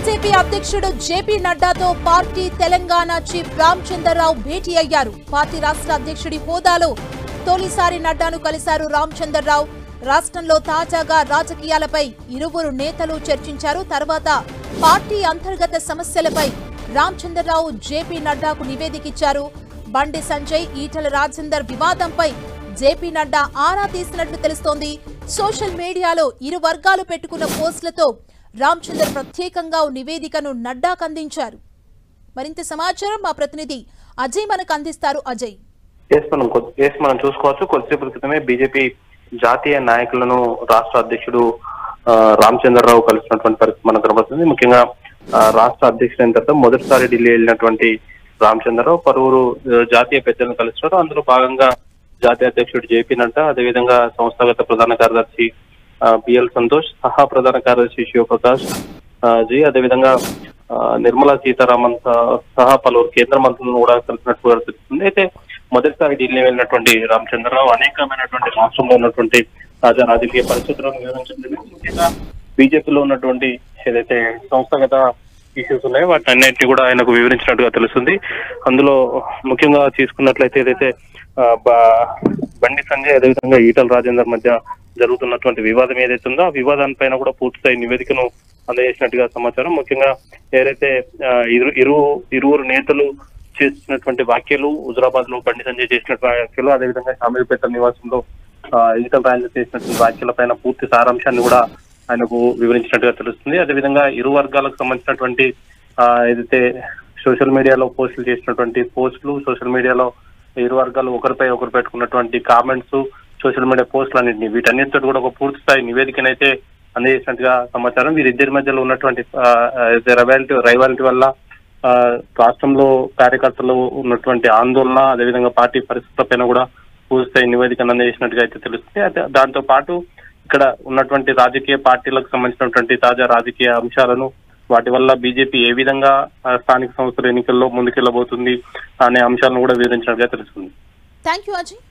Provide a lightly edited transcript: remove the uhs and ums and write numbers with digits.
BJP అధ్యక్షుడు JP నడ్డాతో party Telangana chief Ramachandra Rao భేటీ అయ్యారు. పార్టీ రాష్ట్ర అధ్యక్షుడి హోదాలో తొలిసారి నడ్డాను కలిశారు రామచంద్రరావు. రాష్ట్రంలో తాజాగా రాజకీయాలపై ఇరువురు నేతలు చర్చించారు. తర్వాత పార్టీ అంతర్గత సమస్యలపై రామచంద్రరావు జేపీ నడ్డాకు నివేదికిచ్చారు. బండి సంజయ్, ఈటల రాజేందర్ వివాదంపై జేపీ నడ్డా ఆరా తీసినట్లు తెలుస్తోంది. సోషల్ మీడియాలో ఇరు వర్గాలు పెట్టుకున్న పోస్టులతో రామచంద్ర ప్రత్యేకంగా నివేదికను నడ్డాకు అందించారు. మరింత సమాచారం మా ప్రతినిధి అజయ్ మనకు అందిస్తారు. అజయ్, మనం చూసుకోవచ్చు. కొద్దిసేపటి క్రితమే బీజేపీ జాతీయ నాయకులను రాష్ట్ర అధ్యక్షుడు రామచంద్రరావు కలిసినటువంటి పరిస్థితి మనకు కనబడుతుంది. ముఖ్యంగా రాష్ట్ర అధ్యక్షుడు అయిన తర్వాత మొదటిసారి ఢిల్లీ వెళ్ళినటువంటి రామచంద్రరావు పలువురు జాతీయ పెద్దలను కలిసినారు. అందులో భాగంగా జాతీయ అధ్యక్షుడు జేపీ నడ్డా, అదేవిధంగా సంస్థాగత ప్రధాన కార్యదర్శి బిఎల్ సంతోష్, సహా ప్రధాన కార్యదర్శి శివప్రకాష్ జీ, అదేవిధంగా నిర్మలా సీతారామన్ సహా పలువురు కేంద్ర మంత్రులను కూడా కలిసినట్టు తెలుస్తుంది. అయితే మొదటిసారి ఢిల్లీ వెళ్ళినటువంటి రామచంద్రరావు అనేకమైనటువంటి రాష్ట్రంలో ఉన్నటువంటి తాజా రాజకీయ పరిస్థితులను వివరించడం, ముఖ్యంగా బీజేపీలో ఉన్నటువంటి ఏదైతే సంస్థాగత ఇష్యూస్ ఉన్నాయో వాటి అన్నింటినీ కూడా ఆయనకు వివరించినట్టుగా తెలుస్తుంది. అందులో ముఖ్యంగా తీసుకున్నట్లయితే ఏదైతే బండి సంజయ్ అదేవిధంగా ఈటల రాజేందర్ మధ్య జరుగుతున్నటువంటి వివాదం ఏదైతే ఉందో ఆ వివాదానిపైన కూడా పూర్తిస్థాయి నివేదికను అందజేసినట్టుగా సమాచారం. ముఖ్యంగా ఏదైతే ఇరువురు నేతలు చేసినటువంటి వ్యాఖ్యలు, హుజరాబాద్ లో బండి సంజయ్ చేసినటువంటి వ్యాఖ్యలు, అదేవిధంగా షామీర్పేట నివాసంలో ఈటల రాజేందర్ చేసినటువంటి వ్యాఖ్యలపైన పూర్తి సారాంశాన్ని కూడా ఆయనకు వివరించినట్టుగా తెలుస్తుంది. అదేవిధంగా ఇరు వర్గాలకు సంబంధించినటువంటి ఏదైతే సోషల్ మీడియాలో పోస్టులు చేసినటువంటి పోస్టులు, సోషల్ మీడియాలో ఇరు వర్గాలు ఒకరిపై ఒకరు పెట్టుకున్నటువంటి కామెంట్స్, సోషల్ మీడియా పోస్టులు అన్నింటినీ వీటన్నిటితో కూడా ఒక పూర్తి స్థాయి నివేదికనైతే అందజేసినట్టుగా సమాచారం. వీరిద్దరి మధ్యలో ఉన్నటువంటి రైవాలిటీ వల్ల రాష్ట్రంలో కార్యకర్తలు ఉన్నటువంటి ఆందోళన, అదేవిధంగా పార్టీ పరిస్థితులపైన కూడా పూర్తి స్థాయి నివేదికను అందజేసినట్టుగా అయితే తెలుస్తుంది. దాంతో పాటు ఇక్కడ ఉన్నటువంటి రాజకీయ పార్టీలకు సంబంధించినటువంటి తాజా రాజకీయ అంశాలను, వాటి వల్ల బీజేపీ ఏ విధంగా స్థానిక సంస్థల ఎన్నికల్లో ముందుకెళ్లబోతుంది అనే అంశాలను కూడా వివరించినట్టుగా తెలుస్తుంది. థాంక్యూ అజయ్.